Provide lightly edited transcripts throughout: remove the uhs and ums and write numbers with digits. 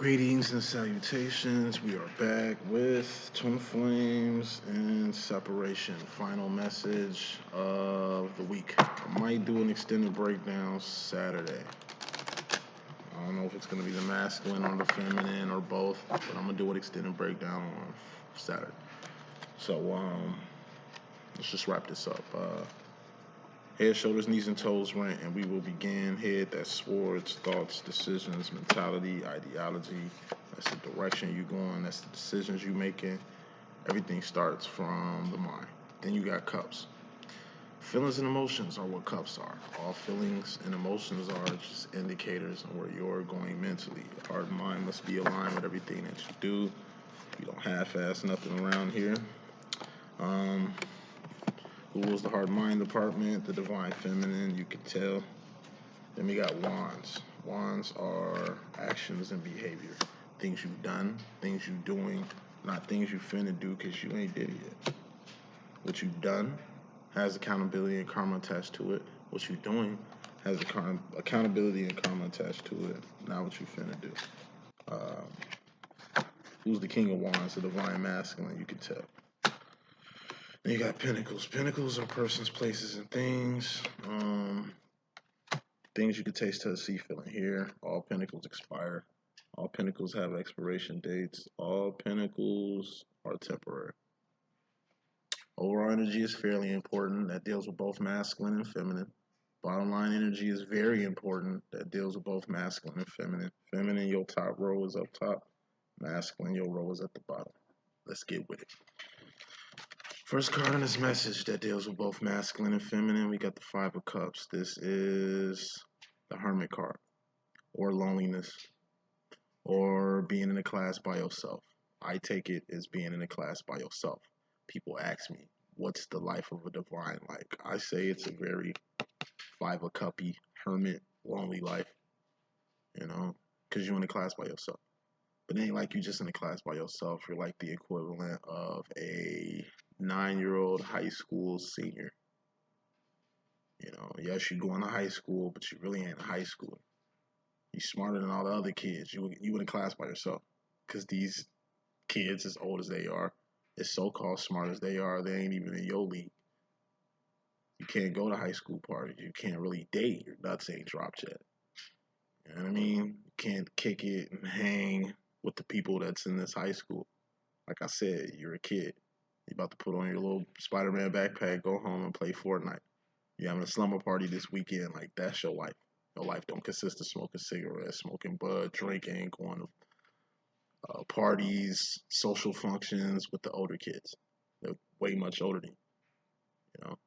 Greetings and salutations. We are back with Twin Flames and Separation. Final message of the week. I might do an extended breakdown Saturday. I don't know if it's going to be the masculine or the feminine or both, but I'm going to do an extended breakdown on Saturday. So, let's just wrap this up. Head, shoulders, knees, and toes rent, and we will begin. Head, that's swords, thoughts, decisions, mentality, ideology. That's the direction you're going. That's the decisions you're making. Everything starts from the mind. Then you got cups. Feelings and emotions are what cups are. All feelings and emotions are just indicators of where you're going mentally. Your heart and mind must be aligned with everything that you do. You don't half-ass nothing around here. Who was the heart mind department? The divine feminine, you can tell. Then we got wands. Wands are actions and behavior. Things you've done, things you're doing, not things you finna do because you ain't did it yet. What you've done has accountability and karma attached to it. What you're doing has accountability and karma attached to it. Not what you finna do. Who's the king of wands? The divine masculine, you can tell. Then you got pentacles. Pentacles are persons, places, and things. Things you can taste, touch, see, feel, and hear. All pentacles expire. All pentacles have expiration dates. All pentacles are temporary. Overall energy is fairly important. That deals with both masculine and feminine. Bottom line energy is very important. That deals with both masculine and feminine. Feminine, your top row is up top. Masculine, your row is at the bottom. Let's get with it. First card in this message that deals with both masculine and feminine, we got the Five of Cups. This is the Hermit card, or loneliness, or being in a class by yourself. I take it as being in a class by yourself. People ask me, what's the life of a divine like? I say it's a very Five of Cuppy, hermit, lonely life, because you're in a class by yourself. But it ain't like you just in a class by yourself. You're like the equivalent of a 9-year-old high school senior. Yes, you going to high school, but you really ain't a high schooler. You're smarter than all the other kids. You in a class by yourself. Because these kids, as old as they are, as so-called smart as they are, they ain't even in your league. You can't go to high school parties. You can't really date. Your nuts ain't dropped yet. You know what I mean? You can't kick it and hang with the people that's in this high school. Like I said, you're a kid. You about to put on your little Spider-Man backpack, go home and play Fortnite. You're having a slumber party this weekend. Like, that's your life. Your life don't consist of smoking cigarettes, smoking bud, drinking, going to parties, social functions with the older kids. They're way much older than you.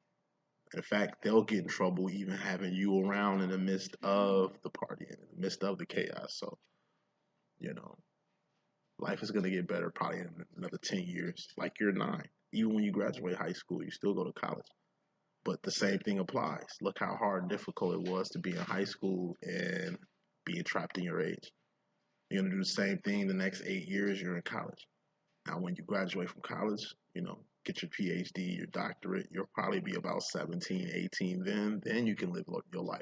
In fact, they'll get in trouble even having you around in the midst of the party, in the midst of the chaos. So, life is going to get better probably in another 10 years. Like, you're 9. Even when you graduate high school, you still go to college. But the same thing applies. Look how hard and difficult it was to be in high school and being trapped in your age. You're going to do the same thing the next 8 years you're in college. Now, when you graduate from college, get your PhD, your doctorate, you'll probably be about 17, 18 then. Then you can live your life.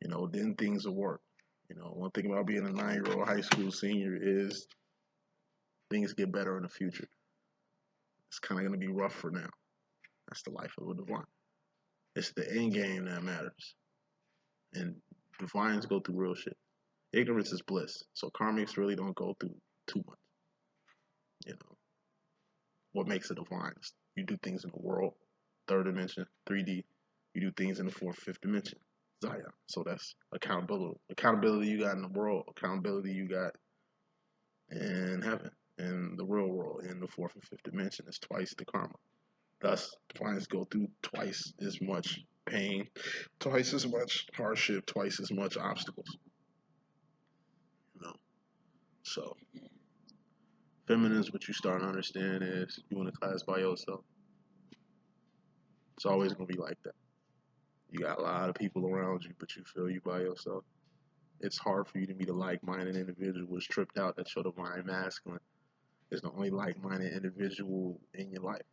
Then things will work. One thing about being a 9-year-old high school senior is things get better in the future. It's kind of going to be rough for now. That's the life of a divine. It's the end game that matters. And divines go through real shit. Ignorance is bliss. So karmics really don't go through too much. What makes a divine? You do things in the world, third dimension, 3D. You do things in the fourth, fifth dimension, Zion. So that's accountability. Accountability you got in the world. Accountability you got in heaven, in the real world, in the fourth and fifth dimension. It's twice the karma. Thus, divines go through twice as much pain, twice as much hardship, twice as much obstacles. So feminines, what you start to understand is you in a class by yourself. It's always gonna be like that. You got a lot of people around you, but you feel you by yourself. It's hard for you to meet a like-minded individual who's tripped out that your divine masculine is the only like-minded individual in your life.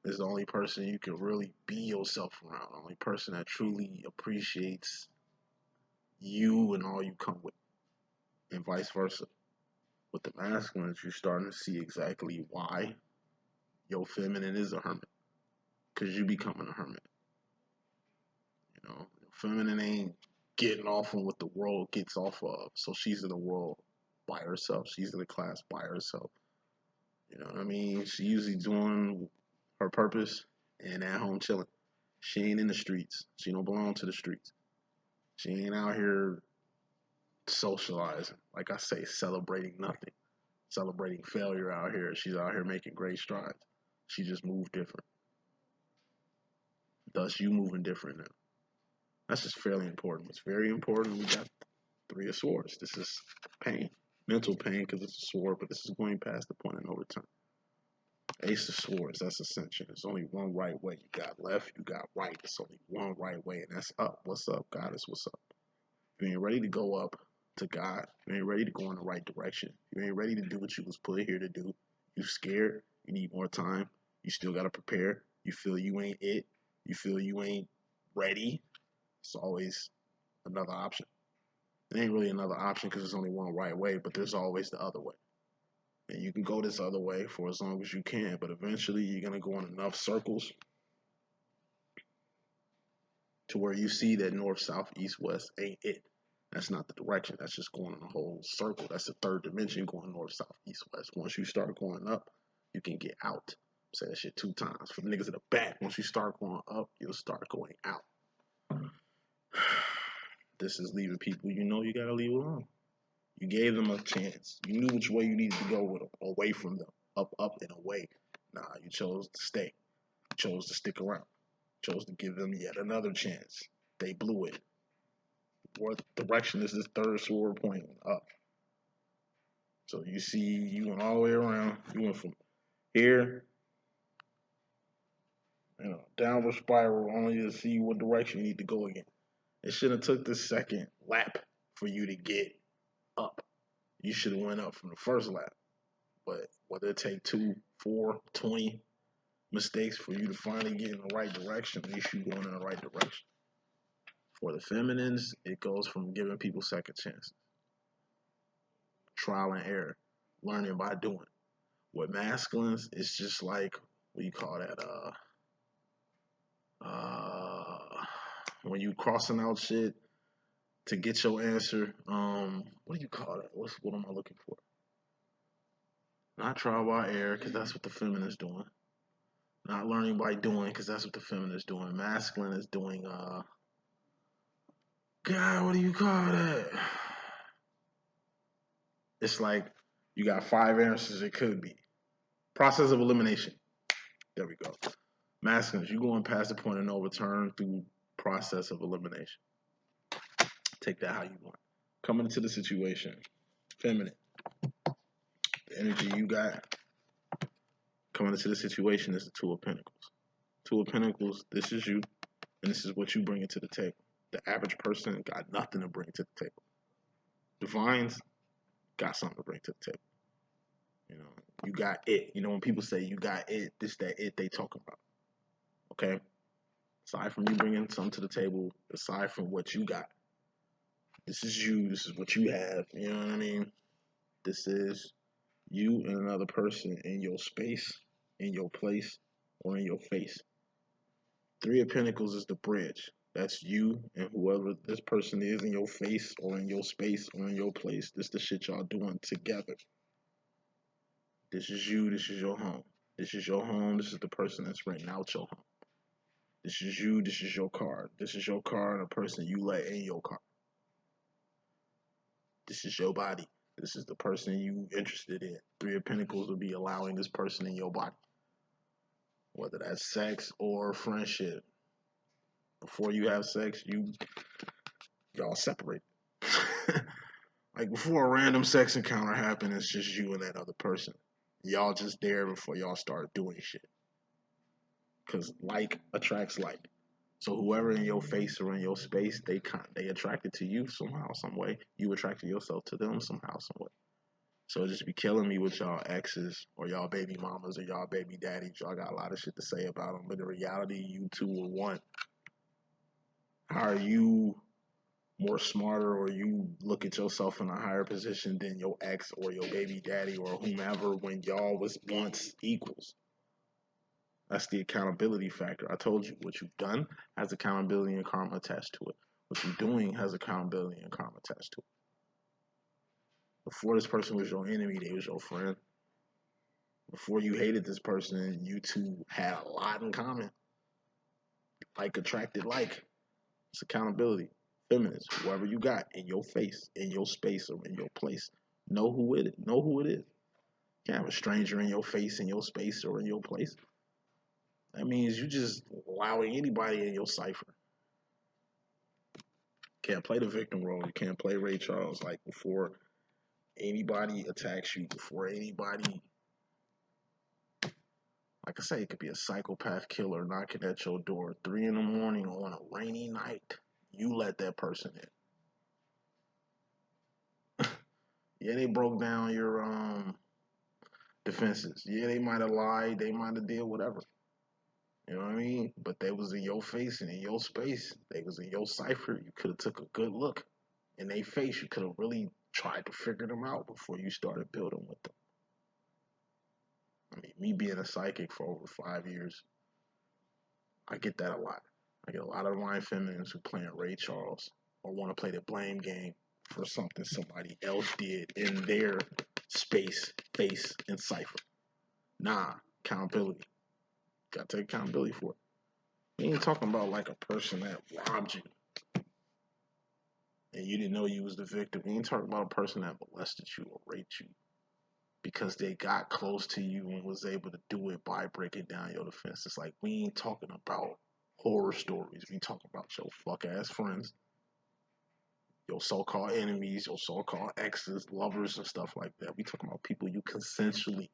It's the only person you can really be yourself around. The only person that truly appreciates you and all you come with. And vice versa. With the masculines, you're starting to see exactly why your feminine is a hermit, because you becoming a hermit. You know, feminine ain't getting off on what the world gets off of. So she's in the world by herself. She's in the class by herself. You know what I mean? She usually doing her purpose and at home chilling. She ain't in the streets. She don't belong to the streets. She ain't out here socializing. Like I say, celebrating nothing. Celebrating failure out here. She's out here making great strides. She just moved different. Thus, you moving different now. That's just fairly important. It's very important. We got Three of Swords. This is pain. Mental pain because it's a sword, but this is going past the point of no return. Ace of Swords, that's Ascension. There's only one right way. You got left, you got right. It's only one right way, and that's up. What's up, Goddess? What's up? You ain't ready to go up to God. You ain't ready to go in the right direction. You ain't ready to do what you was put here to do. You scared. You need more time. You still got to prepare. You feel you ain't it. You feel you ain't ready. It's always another option. It ain't really another option because there's only one right way, but there's always the other way. And you can go this other way for as long as you can, but eventually you're going to go in enough circles to where you see that north, south, east, west ain't it. That's not the direction. That's just going in a whole circle. That's the third dimension going north, south, east, west. Once you start going up, you can get out. Say that shit 2 times. For the niggas in the back, once you start going up, you'll start going out. This is leaving people you know you gotta leave alone. You gave them a chance. You knew which way you needed to go with them, away from them, up, and away. Nah, you chose to stay. You chose to stick around. You chose to give them yet another chance. They blew it. What direction is this third sword pointing? Up. So you see, you went all the way around. You went from here, downward spiral, only to see what direction you need to go again. It should have took the second lap for you to get up. You should have went up from the first lap. But whether it take 2, 4, 20 mistakes for you to finally get in the right direction, at least you going in the right direction. For the feminines, it goes from giving people second chances. Trial and error. Learning by doing. With masculines, it's just like, what do you call that? When you crossing out shit to get your answer, what do you call that? What am I looking for? Not trial by error, because that's what the feminine is doing. Not learning by doing, because that's what the feminine is doing. Masculine is doing, God, what do you call that? It's like you got 5 answers it could be. Process of elimination. There we go. Masculines, you going past the point of no return through process of elimination. Take that how you want. Coming into the situation, feminine. The energy you got coming into the situation is the Two of Pentacles. Two of Pentacles, this is you, and this is what you bring to the table. The average person got nothing to bring to the table. Divines got something to bring to the table. You got it. When people say you got it, this, that, it they talking about. Okay? Aside from you bringing something to the table, aside from what you got, this is you. This is what you have. You know what I mean? This is you and another person in your space, in your place, or in your face. 3 of Pentacles is the bridge. That's you and whoever this person is in your face or in your space or in your place. This the shit y'all doing together. This is you. This is your home. This is your home. This is the person that's renting out your home. This is you. This is your car. This is your car and the person you let in your car. This is your body. This is the person you interested in. 3 of Pentacles will be allowing this person in your body. Whether that's sex or friendship. Before you have sex, y'all separate. Like before a random sex encounter happens, it's just you and that other person. Y'all just there before y'all start doing shit. Because like attracts like. So whoever in your face or in your space, they attracted to you somehow, some way. You attracted yourself to them somehow, some way. So just be killing me with y'all exes or y'all baby mamas or y'all baby daddies. Y'all got a lot of shit to say about them, but in reality, you two were one. How are you more smarter, or you look at yourself in a higher position than your ex or your baby daddy or whomever when y'all was once equals. That's the accountability factor. I told you what you've done has accountability and karma attached to it. What you're doing has accountability and karma attached to it. Before this person was your enemy, they was your friend. Before you hated this person, you two had a lot in common. Like attracted like. It's accountability. Feminists, whoever you got in your face, in your space, or in your place, know who it is. Know who it is. You can't have a stranger in your face, in your space, or in your place. That means you just allowing anybody in your cipher. Can't play the victim role. You can't play Ray Charles. Like before anybody attacks you, before anybody, like I say, it could be a psychopath killer knocking at your door 3 in the morning on a rainy night. You let that person in. Yeah, they broke down your defenses. Yeah, they might have lied, they might have did whatever. You know what I mean? But they was in your face and in your space. They was in your cipher. You could have took a good look in their face. You could have really tried to figure them out before you started building with them. I mean, me being a psychic for over 5 years, I get that a lot. I get a lot of line feminines who playing Ray Charles or want to play the blame game for something somebody else did in their space, face, and cipher. Nah, accountability. Gotta take accountability for it. We ain't talking about like a person that robbed you and you didn't know you was the victim. We ain't talking about a person that molested you or raped you because they got close to you and was able to do it by breaking down your defenses. Like we ain't talking about horror stories. We talking about your fuck ass friends, your so-called enemies, your so-called exes, lovers, and stuff like that. We talking about people you consensually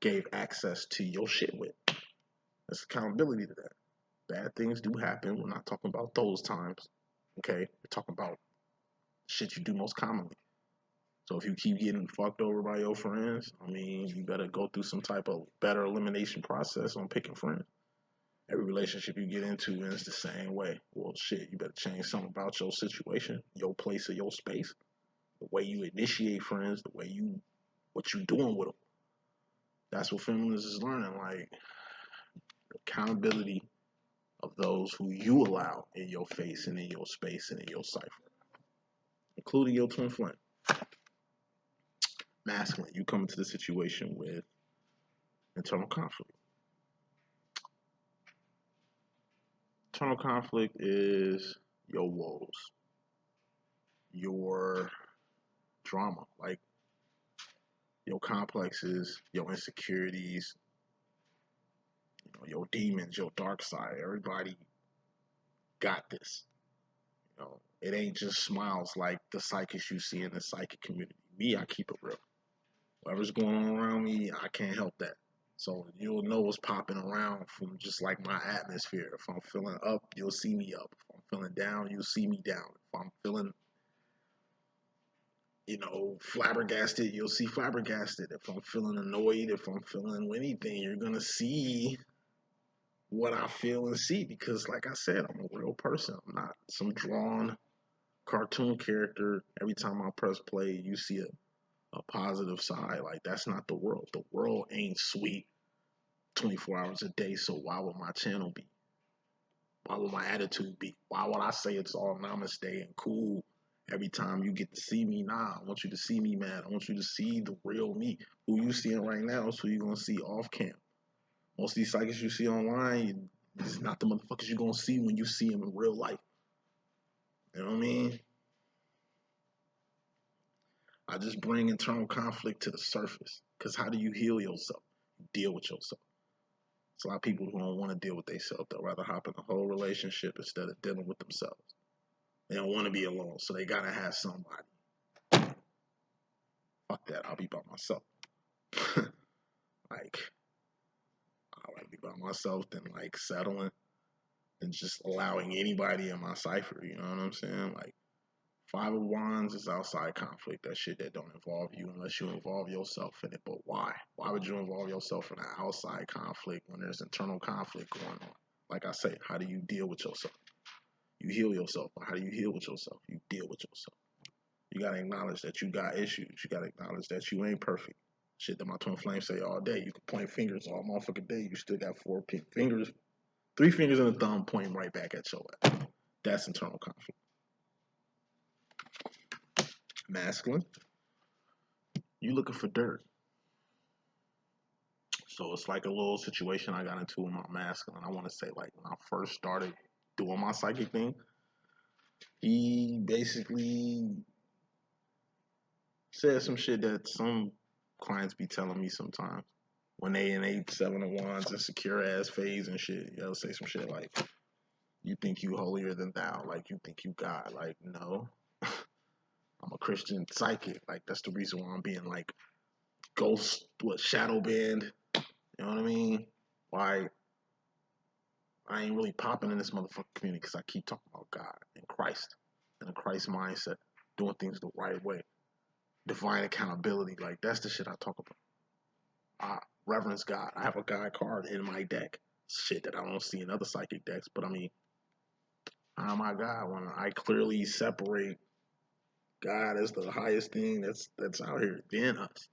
gave access to your shit with. There's accountability to that. Bad things do happen. We're not talking about those times. Okay? We're talking about shit you do most commonly. So if you keep getting fucked over by your friends, I mean, you better go through some type of better elimination process on picking friends. Every relationship you get into ends the same way. Well, shit, you better change something about your situation, your place or your space, the way you initiate friends, the way you, what you doing with them. That's what feminism is learning, like accountability of those who you allow in your face and in your space and in your cipher, including your twin flame. Masculine, you come into the situation with internal conflict. Internal conflict is your woes, your drama, like your complexes, your insecurities, you know, your demons, your dark side. Everybody got this. You know, it ain't just smiles like the psychics you see in the psychic community. Me, I keep it real. Whatever's going on around me, I can't help that. So you'll know what's popping around from just like my atmosphere. If I'm feeling up, you'll see me up. If I'm feeling down, you'll see me down. If I'm feeling, you know, flabbergasted, you'll see flabbergasted. If I'm feeling annoyed, if I'm feeling anything, you're gonna see what I feel and see because, like I said, I'm a real person. I'm not some drawn cartoon character. Every time I press play, you see a positive side. Like that's not the world. The world ain't sweet 24 hours a day. So why would my channel be? Why would my attitude be? Why would I say it's all namaste and cool every time you get to see me? Nah, I want you to see me, man. I want you to see the real me. Who you seeing right now is who you gonna see off cam. Most of these psychics you see online, it's not the motherfuckers you gonna see when you see them in real life. You know what I mean? I just bring internal conflict to the surface. Because how do you heal yourself? You deal with yourself. There's a lot of people who don't want to deal with themselves. They'll rather hop in a whole relationship instead of dealing with themselves. They don't want to be alone, so they gotta have somebody. Fuck that, I'll be by myself. Like, I'd rather be by myself than like settling and just allowing anybody in my cipher. You know what I'm saying? Like, Five of Wands is outside conflict. That shit that don't involve you unless you involve yourself in it. But why? Why would you involve yourself in an outside conflict when there's internal conflict going on? Like I say, how do you deal with yourself? You heal yourself. How do you heal with yourself? You deal with yourself. You gotta acknowledge that you got issues. You gotta acknowledge that you ain't perfect. Shit that my twin flame say all day. You can point fingers all motherfucking day. You still got four fingers, 3 fingers and a thumb pointing right back at your ass. That's internal conflict. Masculine, you looking for dirt. So it's like a little situation I got into with my masculine. I want to say like when I first started doing my psychic thing, he basically said some shit that some clients be telling me sometimes when they in 8, 7 of Wands, insecure ass phase and shit. They'll say some shit like, "You think you holier than thou? Like you think you God? Like no, I'm a Christian psychic. Like that's the reason why I'm being like ghost, what shadow band. You know what I mean? Why I ain't really popping in this motherfucking community because I keep talking about God and Christ and a Christ mindset, doing things the right way, divine accountability. Like that's the shit I talk about. I reverence God. I have a God card in my deck. Shit that I don't see in other psychic decks. But I mean, oh my God, when I clearly separate God as the highest thing that's out here than us.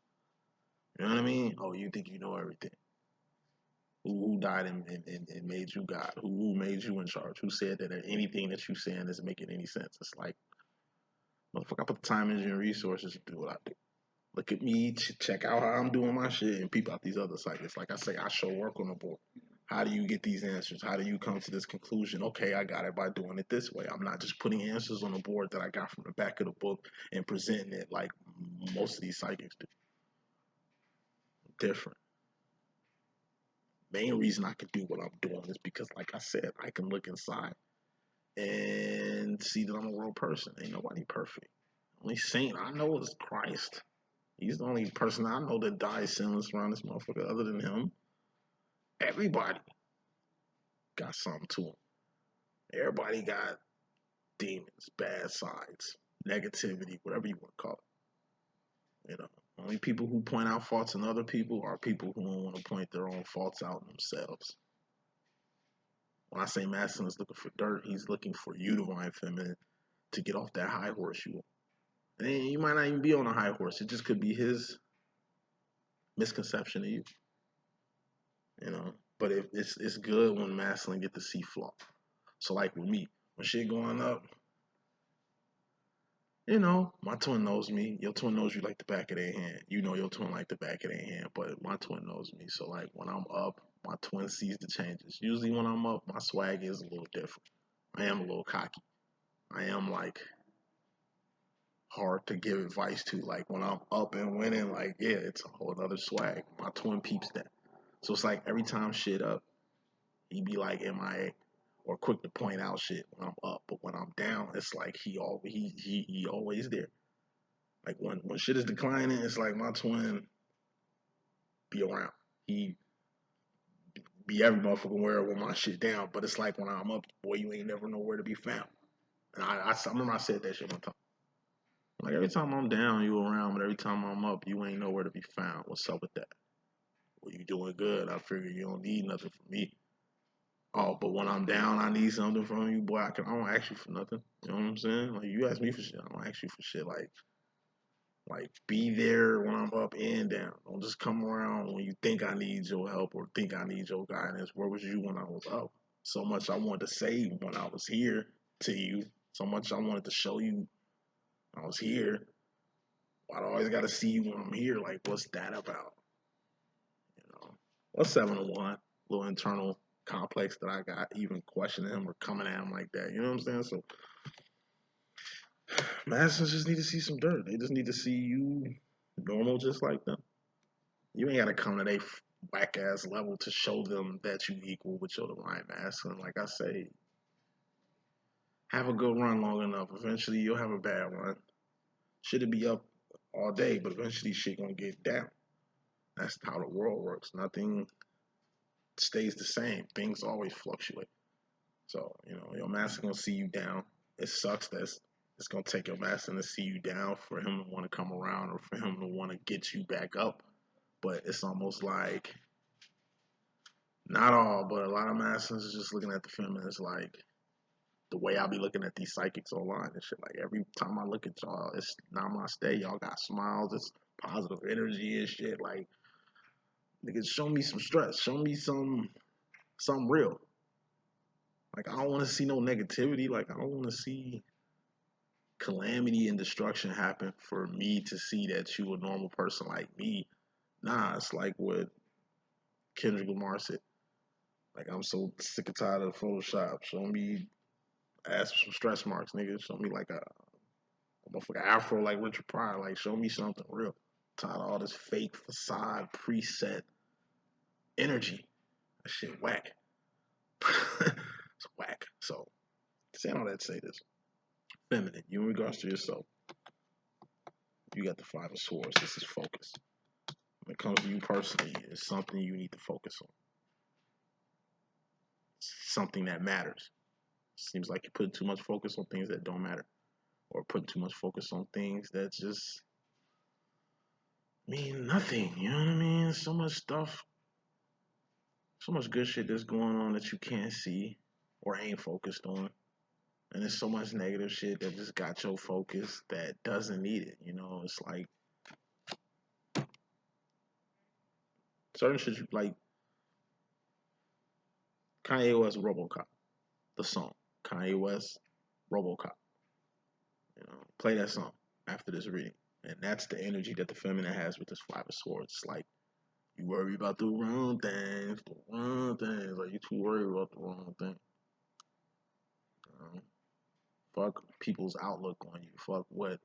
You know what I mean? Oh, you think you know everything. Who died and made you God? Who made you in charge? Who said that anything that you saying isn't making any sense? It's like, motherfucker, I put the time, energy, and resources to do what I do. Look at me, check out how I'm doing my shit, and peep out these other psychics. Like I say, I show work on the board. How do you get these answers? How do you come to this conclusion? Okay, I got it by doing it this way. I'm not just putting answers on the board that I got from the back of the book and presenting it like most of these psychics do. Different. Main reason I can do what I'm doing is because, like I said, I can look inside and see that I'm a real person. Ain't nobody perfect. Only saint I know is Christ. He's the only person I know that died sinless around this motherfucker. Other than him, everybody got something to him. Everybody got demons, bad sides, negativity, whatever you want to call it. You know, only people who point out faults in other people are people who don't want to point their own faults out in themselves. When I say masculine is looking for dirt, he's looking for you, divine feminine, to get off that high horse you. And you might not even be on a high horse. It just could be his misconception of you. You know, but it's good when masculine get to see flaw. So like with me, when shit going up, you know, my twin knows me. Your twin knows you like the back of their hand. You know your twin like the back of their hand, but my twin knows me. So like when I'm up, my twin sees the changes. Usually when I'm up, my swag is a little different. I am a little cocky. I am like hard to give advice to. Like when I'm up and winning, like yeah, it's a whole other swag. My twin peeps that. So it's like every time shit up, he be like MIA or quick to point out shit when I'm up. But when I'm down, it's like he always there. Like when shit is declining, it's like my twin be around. He be every motherfucking where with my shit down. But it's like when I'm up, boy, you ain't never nowhere to be found. And I remember I said that shit one time. Like every time I'm down, you around, but every time I'm up, you ain't nowhere to be found. What's up with that? Well, you doing good. I figure you don't need nothing from me. Oh, but when I'm down, I need something from you, boy. I don't ask you for nothing. You know what I'm saying? Like you ask me for shit, I don't ask you for shit. Like be there when I'm up and down. Don't just come around when you think I need your help or think I need your guidance. Where was you when I was up? So much I wanted to say when I was here to you. So much I wanted to show you I was here. I always got to see you when I'm here. Like, what's that about? You know, what's 701? Little internal complex that I got, even questioning him or coming at him like that. You know what I'm saying? So, masters just need to see some dirt. They just need to see you normal, just like them. You ain't got to come to their whack ass level to show them that you equal with your divine masculine. Like I say, have a good run long enough. Eventually, you'll have a bad run. Shit'll be up all day, but eventually, shit gonna get down. That's how the world works. Nothing stays the same. Things always fluctuate. So, you know, your master gonna see you down. It sucks that it's gonna take your master to see you down for him to want to come around or for him to want to get you back up. But it's almost like not all, but a lot of masters is just looking at the feminists like the way I be looking at these psychics online and shit. Like every time I look at y'all, it's namaste. Y'all got smiles. It's positive energy and shit. Like niggas, show me some stress. Show me something real. Like I don't want to see no negativity. Like I don't want to see calamity and destruction happen for me to see that you a normal person like me. Nah, it's like what Kendrick Lamar said. Like I'm so sick and tired of Photoshop. Show me ass with some stretch marks, nigga. Show me like a motherfucker afro like Richard Pryor. Like show me something real. I'm tired of all this fake facade preset energy. That shit whack. It's whack. So saying all that to say this. Feminine, you in regards to yourself, you got the Five of Swords. This is focus. When it comes to you personally, it's something you need to focus on. Something that matters. Seems like you put too much focus on things that don't matter, or put too much focus on things that just mean nothing. You know what I mean? So much stuff, so much good shit that's going on that you can't see or ain't focused on. And there's so much negative shit that just got your focus that doesn't need it. You know, it's like certain shit like Kanye West Robocop, the song. Kanye West Robocop. You know, play that song after this reading. And that's the energy that the feminine has with this Five of Swords. It's like you worry about the wrong things, the wrong things. Like you too worried about the wrong thing. Fuck people's outlook on you. Fuck what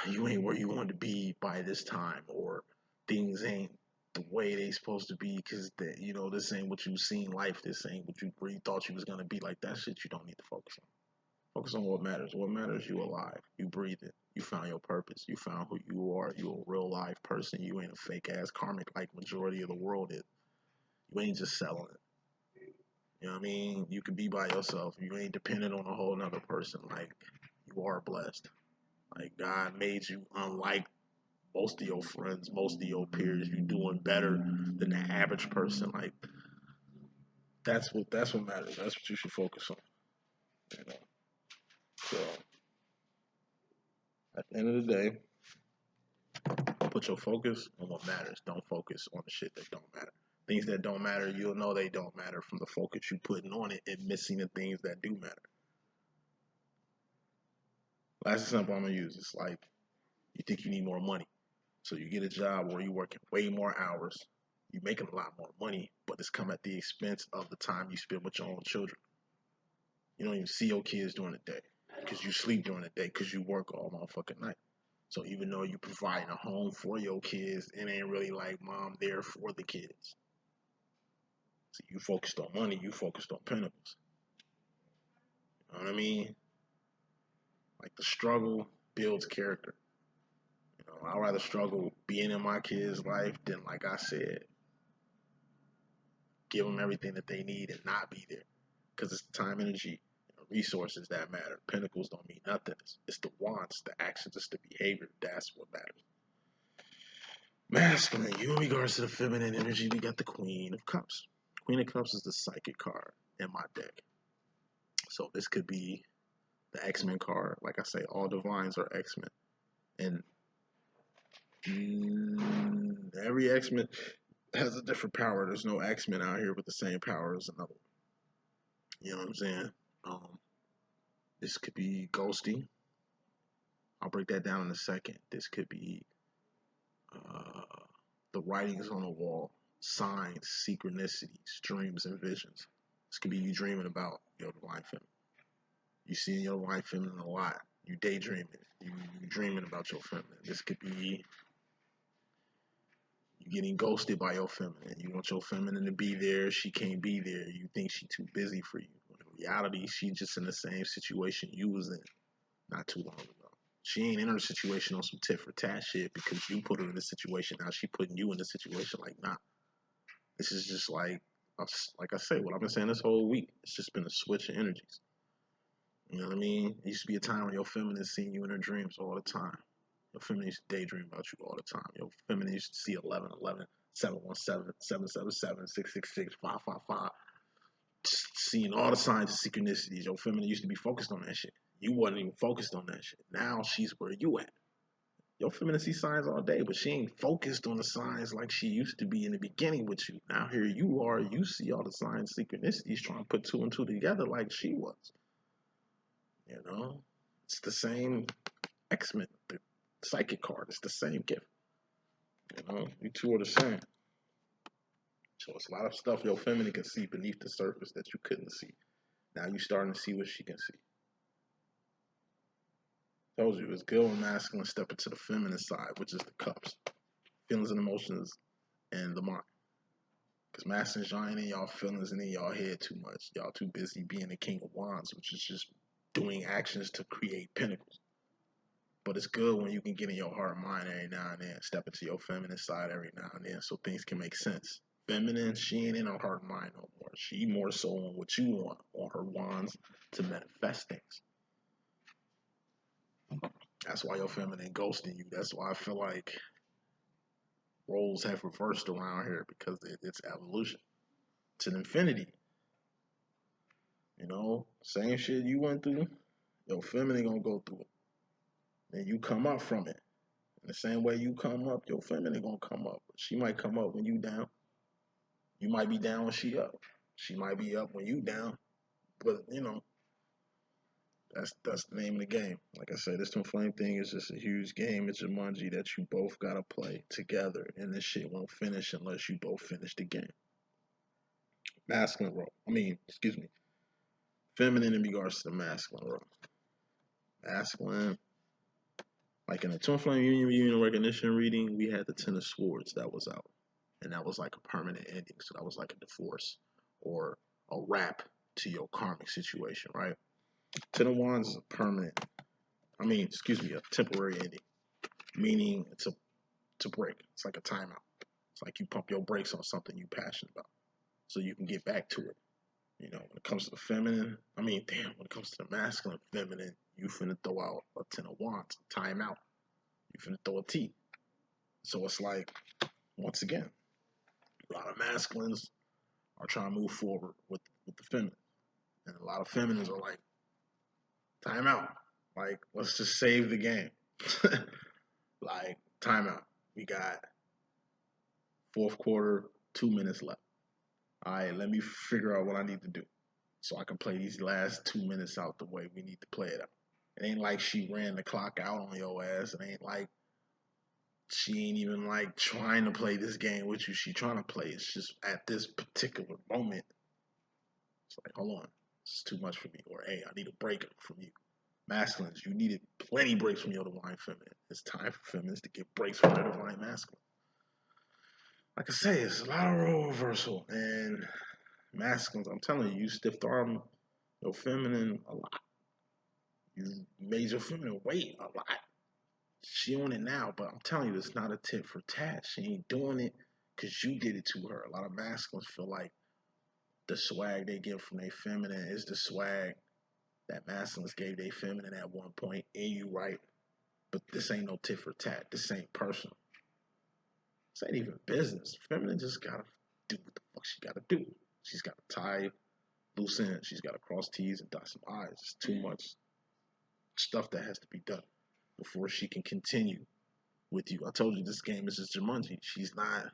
you ain't where you want to be by this time, or things ain't the way they supposed to be because you know this ain't what you seen life. This ain't what you really thought you was gonna be. Like that shit, you don't need to focus on. Focus on what matters. What matters? You alive. You breathing. You found your purpose. You found who you are. You a real live person. You ain't a fake ass karmic like majority of the world is. You ain't just selling it. You know what I mean? You can be by yourself. You ain't dependent on a whole nother person. Like you are blessed. Like God made you unlike most of your friends, most of your peers. You doing better than the average person. Like that's what matters. That's what you should focus on. You know. So at the end of the day, put your focus on what matters. Don't focus on the shit that don't matter. Things that don't matter, you'll know they don't matter from the focus you putting on it and missing the things that do matter. Last example I'm gonna use is like you think you need more money. So you get a job where you're working way more hours, you're making a lot more money, but it's come at the expense of the time you spend with your own children. You don't even see your kids during the day because you sleep during the day because you work all motherfucking night. So even though you're providing a home for your kids, it ain't really like mom there for the kids. So you focused on money, you focused on pentacles. You know what I mean? Like the struggle builds character. You know, I'd rather struggle being in my kids' life than, like I said, give them everything that they need and not be there. Because it's time, energy, resources that matter. Pentacles don't mean nothing. It's the wants, the actions, it's the behavior. That's what matters. Masculine, you in regards to the feminine energy, we got the Queen of Cups. Queen of Cups is the psychic card in my deck. So this could be the X-Men card. Like I say, all divines are X-Men. And every X-Men has a different power. There's no X-Men out here with the same power as another one. You know what I'm saying? This could be ghosting. I'll break that down in a second. This could be the writings on the wall, signs, synchronicities, dreams, and visions. This could be you dreaming about your divine feminine. You seeing your divine feminine a lot. You daydreaming. You dreaming about your feminine. This could be you getting ghosted by your feminine. You want your feminine to be there. She can't be there. You think she's too busy for you. In reality, she's just in the same situation you was in not too long ago. She ain't in her situation on some tit for tat shit because you put her in this situation. Now she putting you in this situation. Like, nah. This is just like I say, what I've been saying this whole week. It's just been a switch of energies. You know what I mean? It used to be a time when your feminine seen you in her dreams all the time. Your feminine used to daydream about you all the time. Your feminine used to see 1111, 717, 777, 666, 555. seeing all the signs of synchronicities. Your feminine used to be focused on that shit. You wasn't even focused on that shit. Now she's where you at. Your feminine sees signs all day, but she ain't focused on the signs like she used to be in the beginning with you. Now here you are, you see all the signs, synchronicities, trying to put two and two together like she was. You know, it's the same X-Men, the psychic card. It's the same gift. You know, you two are the same. So it's a lot of stuff your feminine can see beneath the surface that you couldn't see. Now you starting to see what she can see. Told you it's good when masculine step into the feminine side, which is the cups, feelings and emotions, and the mind. Because masculines, y'all ain't in y'all feelings and in y'all head too much. Y'all too busy being the king of wands, which is just doing actions to create pinnacles. But it's good when you can get in your heart and mind every now and then, step into your feminine side every now and then so things can make sense. Feminine, she ain't in her heart and mind no more. She more so on what you want, on her wands to manifest things. That's why your feminine ghosting you. That's why I feel like roles have reversed around here because it's evolution. It's an infinity. You know, same shit you went through, your feminine gonna go through it. And you come up from it. In the same way you come up, your feminine gonna come up. She might come up when you down. You might be down when she up. She might be up when you down. But you know, that's the name of the game. Like I said, this twin flame thing is just a huge game. It's a Jumanji that you both gotta play together, and this shit won't finish unless you both finish the game. Masculine role. Excuse me. Feminine in regards to the masculine role. Masculine. Like in the twin flame union recognition reading, we had the Ten of Swords that was out, and that was like a permanent ending. So that was like a divorce or a wrap to your karmic situation, right? Ten of Wands is a permanent. A temporary ending, meaning it's a break. It's like a timeout. It's like you pump your brakes on something you're passionate about, so you can get back to it. You know, when it comes to the feminine, when it comes to the masculine, feminine, you finna throw out a Ten of Wands, timeout. You finna throw a T. So it's like, once again, a lot of masculines are trying to move forward with the feminine. And a lot of feminines are like, time out. Like, let's just save the game. Like, time out. We got fourth quarter, 2 minutes left. All right, let me figure out what I need to do so I can play these last 2 minutes out the way we need to play it out. It ain't like she ran the clock out on your ass. It ain't like she ain't even like trying to play this game with you. She trying to play. It's just at this particular moment, it's like, hold on, this is too much for me. Or hey, I need a break from you. Masculines, you needed plenty breaks from your divine feminine. It's time for feminines to get breaks from their divine masculine. Like I say, it's a lot of role reversal. And masculines, I'm telling you, you stiffed arm your feminine a lot. You made your feminine wait a lot. She on it now, but I'm telling you, it's not a tit for tat. She ain't doing it because you did it to her. A lot of masculines feel like the swag they get from their feminine is the swag that masculines gave their feminine at one point. And you right, but this ain't no tit for tat. This ain't personal. This ain't even business. Feminine just gotta do what the fuck she gotta do. She's gotta tie loose ends. She's gotta cross T's and dot some I's. It's too much stuff that has to be done before she can continue with you. I told you this game is just Jumanji. She's not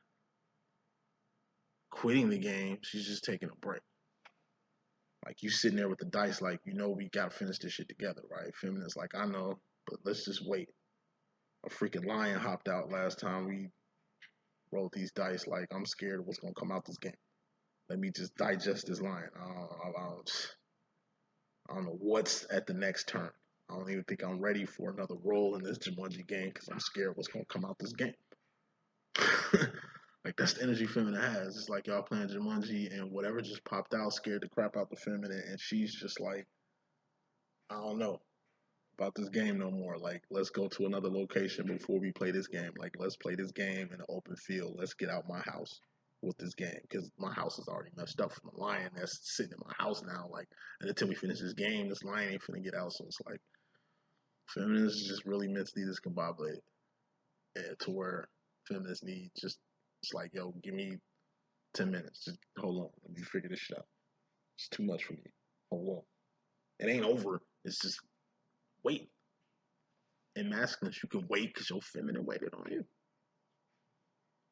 quitting the game. She's just taking a break. Like you sitting there with the dice, like we gotta finish this shit together, right? Feminine's like, I know, but let's just wait. A freaking lion hopped out last time we rolled these dice. Like I'm scared of what's gonna come out this game. Let me just digest this lion. I don't know what's at the next turn. I don't even think I'm ready for another roll in this Jumanji game because I'm scared what's gonna come out this game. Like that's the energy feminine has. It's like y'all playing Jumanji and whatever just popped out scared the crap out the feminine, and she's just like, I don't know about this game no more. Like let's go to another location before we play this game. Like let's play this game in an open field. Let's get out my house with this game because my house is already messed up from the lion that's sitting in my house now. Like, and until we finish this game, this lion ain't finna get out. So it's like feminists just really mentally discombobulated, and to where feminists need just it's like, yo, give me 10 minutes. Just hold on, let me figure this shit out. It's too much for me. Hold on. It ain't over. It's just wait. In masculines, you can wait because your feminine waited on you.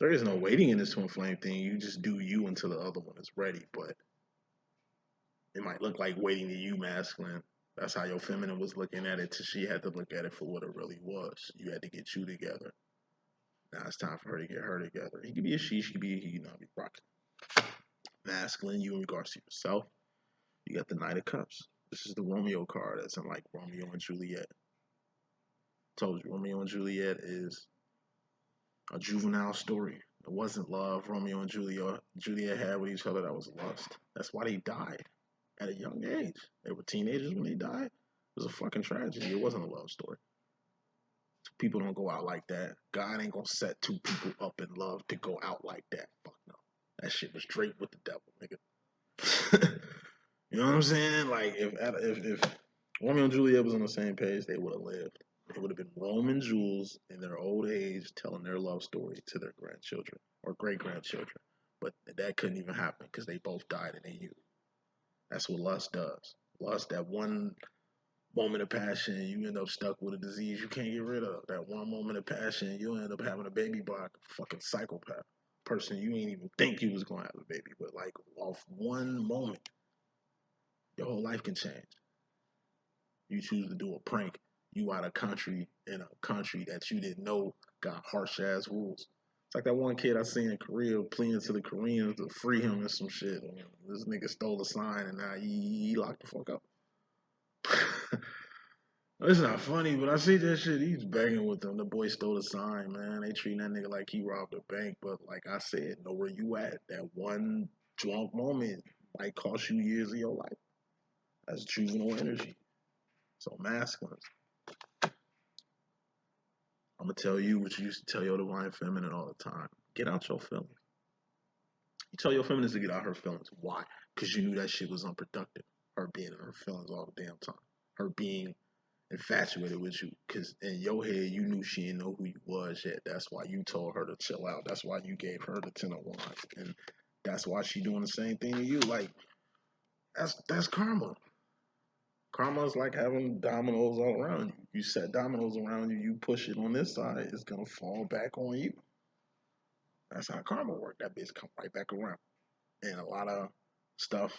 There is no waiting in this twin flame thing. You just do you until the other one is ready. But it might look like waiting to you masculine. That's how your feminine was looking at it till she had to look at it for what it really was. You had to get you together. Now it's time for her to get her together. He could be a she could be a he, be rocking. Masculine, you in regards to yourself, you got the Knight of Cups. This is the Romeo card that's in like Romeo and Juliet. Told you, Romeo and Juliet is a juvenile story. It wasn't love Romeo and Juliet had with each other. That was lust. That's why they died at a young age. They were teenagers when they died. It was a fucking tragedy. It wasn't a love story. People don't go out like that. God ain't gonna set two people up in love to go out like that. Fuck no. That shit was straight with the devil, nigga. You know what I'm saying? Like if Romeo and Juliet was on the same page, they would have lived. They would have been Roman jewels in their old age telling their love story to their grandchildren or great grandchildren. But that couldn't even happen because they both died in their youth. That's what lust does. Lust, that one moment of passion, you end up stuck with a disease you can't get rid of. That one moment of passion, you end up having a baby by a fucking psychopath person you ain't even think you was gonna have a baby, but like off one moment, your whole life can change. You choose to do a prank, you out of country in a country that you didn't know got harsh ass rules. It's like that one kid I seen in Korea pleading to the Koreans to free him and some shit. And this nigga stole a sign and now he locked the fuck up. It's not funny, but I see that shit. He's begging with them. The boy stole the sign, man. They treating that nigga like he robbed a bank. But like I said, know where you at. That one drunk moment might cost you years of your life. That's juvenile energy. So masculines. I'm gonna tell you what you used to tell your divine feminine all the time. Get out your feelings. You tell your feminines to get out her feelings. Why? Because you knew that shit was unproductive. Her being in her feelings all the damn time. Her being infatuated with you. Because in your head, you knew she didn't know who you was yet. That's why you told her to chill out. That's why you gave her the 10 of wands. And that's why she doing the same thing to you. Like, that's karma. Karma is like having dominoes all around you. You set dominoes around you, you push it on this side, it's gonna fall back on you. That's how karma works. That bitch come right back around. And a lot of stuff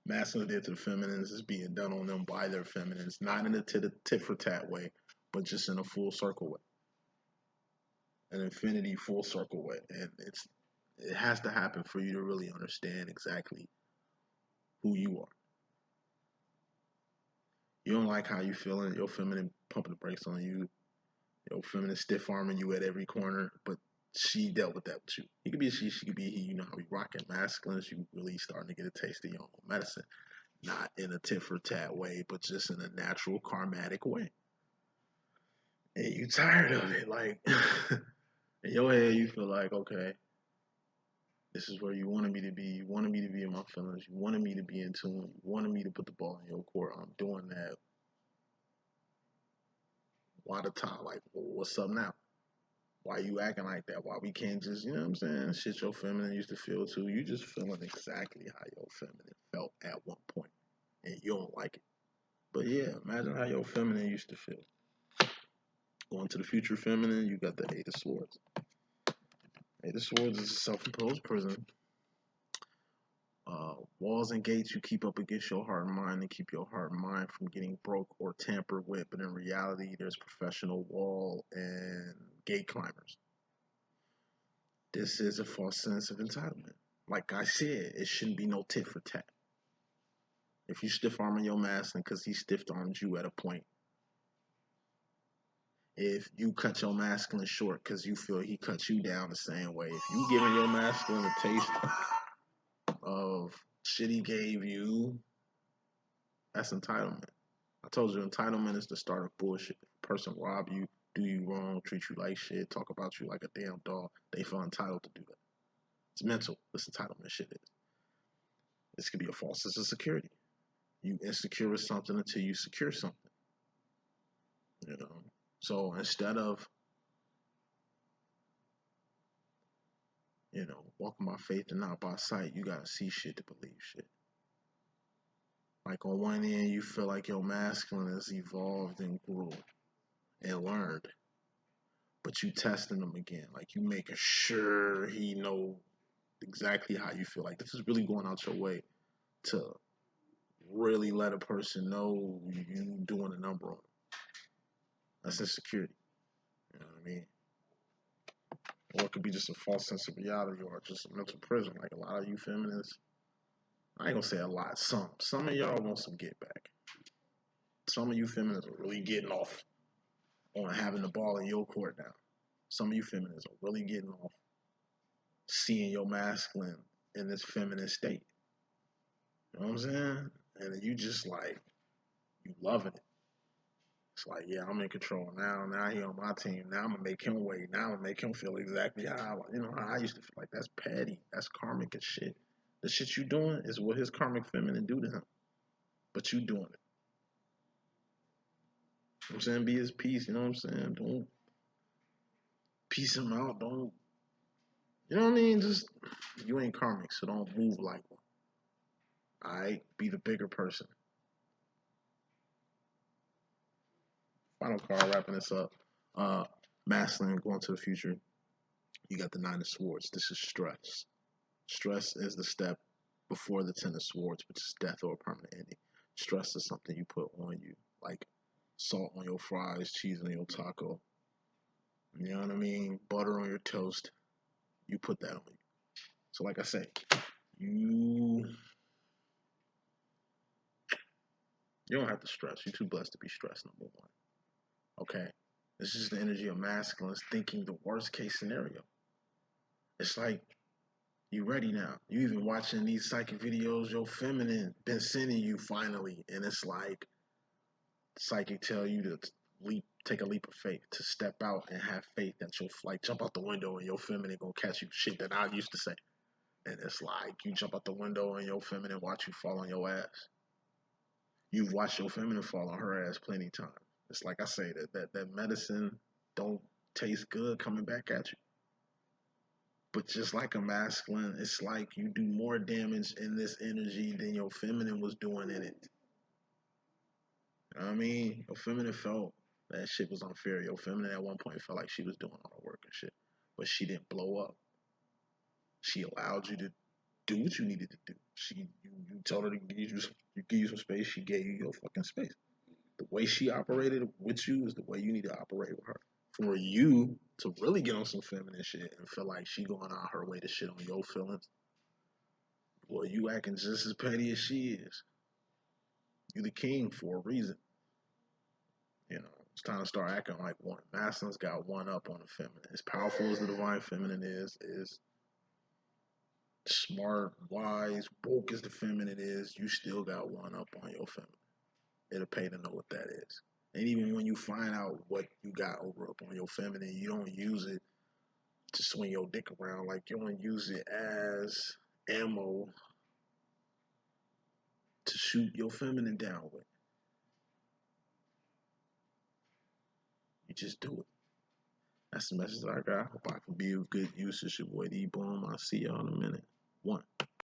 masculine did to the feminines is being done on them by their feminines, not in a tit for tat way, but just in a full circle way, an infinity full circle way. And it has to happen for you to really understand exactly who you are. You don't like how you feeling, your feminine pumping the brakes on you, your feminine stiff arming you at every corner, but she dealt with that with you. He could be a she could be a he. You know how we rocking masculines. You really starting to get a taste of your own medicine, not in a tit for tat way, but just in a natural karmatic way. And you tired of it, like in your head, you feel like, okay, this is where you wanted me to be. You wanted me to be in my feelings. You wanted me to be in tune. You wanted me to put the ball in your court. I'm doing that. Why the top? Like, well, what's up now? Why you acting like that? Why we can't just, you know what I'm saying? Shit your feminine used to feel too. You just feeling exactly how your feminine felt at one point, and you don't like it. But yeah, imagine how your feminine used to feel. Going to the future feminine, you got the Eight of Swords. Eight of Swords is a self-imposed prison. Walls and gates you keep up against your heart and mind and keep your heart and mind from getting broke or tampered with. But in reality, there's professional wall and gate climbers. This is a false sense of entitlement. Like I said, it shouldn't be no tit for tat. If you stiff arming your masculine because he stiff armed you at a point, if you cut your masculine short because you feel he cut you down the same way, if you giving your masculine a taste of shit he gave you, that's entitlement. I told you entitlement is the start of bullshit. If a person rob you, do you wrong, treat you like shit, talk about you like a damn dog, they feel entitled to do that. It's mental. This entitlement shit is. This could be a false sense of security. You insecure with something until you secure something. You know. So instead of, walking by faith and not by sight, you gotta see shit to believe shit. Like on one end, you feel like your masculine has evolved and grew and learned, but you testing him again. Like you making sure he know exactly how you feel. Like this is really going out your way to really let a person know you doing a number on them. That's insecurity. You know what I mean? Or it could be just a false sense of reality or just a mental prison. Like a lot of you feminists, I ain't gonna say a lot, some. Some of y'all want some get back. Some of you feminists are really getting off on having the ball in your court now. Some of you feminists are really getting off seeing your masculine in this feminine state. You know what I'm saying? And you just like, you loving it. It's like, yeah, I'm in control now. Now he on my team. Now I'm gonna make him wait. Now I'm gonna make him feel exactly how how I used to feel. Like that's petty. That's karmic and shit. The shit you doing is what his karmic feminine do to him. But you doing it. You know what I'm saying? Be his peace, you know what I'm saying? Don't peace him out. Don't you know what I mean? Just you ain't karmic, so don't move like one. Alright? Be the bigger person. Final card wrapping this up. Masculine going to the future. You got the Nine of Swords. This is stress. Stress is the step before the Ten of Swords, which is death or permanent ending. Stress is something you put on you, like salt on your fries, cheese on your taco. You know what I mean? Butter on your toast. You put that on you. So, like I say, you don't have to stress. You're too blessed to be stressed. Number one. Okay. This is the energy of masculines thinking the worst case scenario. It's like you ready now. You even watching these psychic videos your feminine been sending you finally, and it's like psychic tell you to take a leap of faith, to step out and have faith that you'll like jump out the window and your feminine gonna catch you. Shit that I used to say, and it's like you jump out the window and your feminine watch you fall on your ass. You've watched your feminine fall on her ass plenty of times. It's like I say that medicine don't taste good coming back at you. But just like a masculine, it's like you do more damage in this energy than your feminine was doing in it. You know what I mean? Your feminine felt that shit was unfair. Your feminine at one point felt like she was doing all the work and shit. But she didn't blow up. She allowed you to do what you needed to do. You told her to give you some space, she gave you your fucking space. The way she operated with you is the way you need to operate with her. For you to really get on some feminine shit and feel like she going out her way to shit on your feelings, well, you acting just as petty as she is. You the king for a reason. You know, it's time to start acting like one. Masculine's got one up on the feminine. As powerful as the divine feminine is smart, wise, woke as the feminine is, you still got one up on your feminine. It'll pay to know what that is. And even when you find out what you got over up on your feminine, you don't use it to swing your dick around. Like you don't use it as ammo to shoot your feminine down with. You just do it. That's the message I got. Hope I can be of good use. It's your boy D.Boom. I'll see y'all in a minute. One.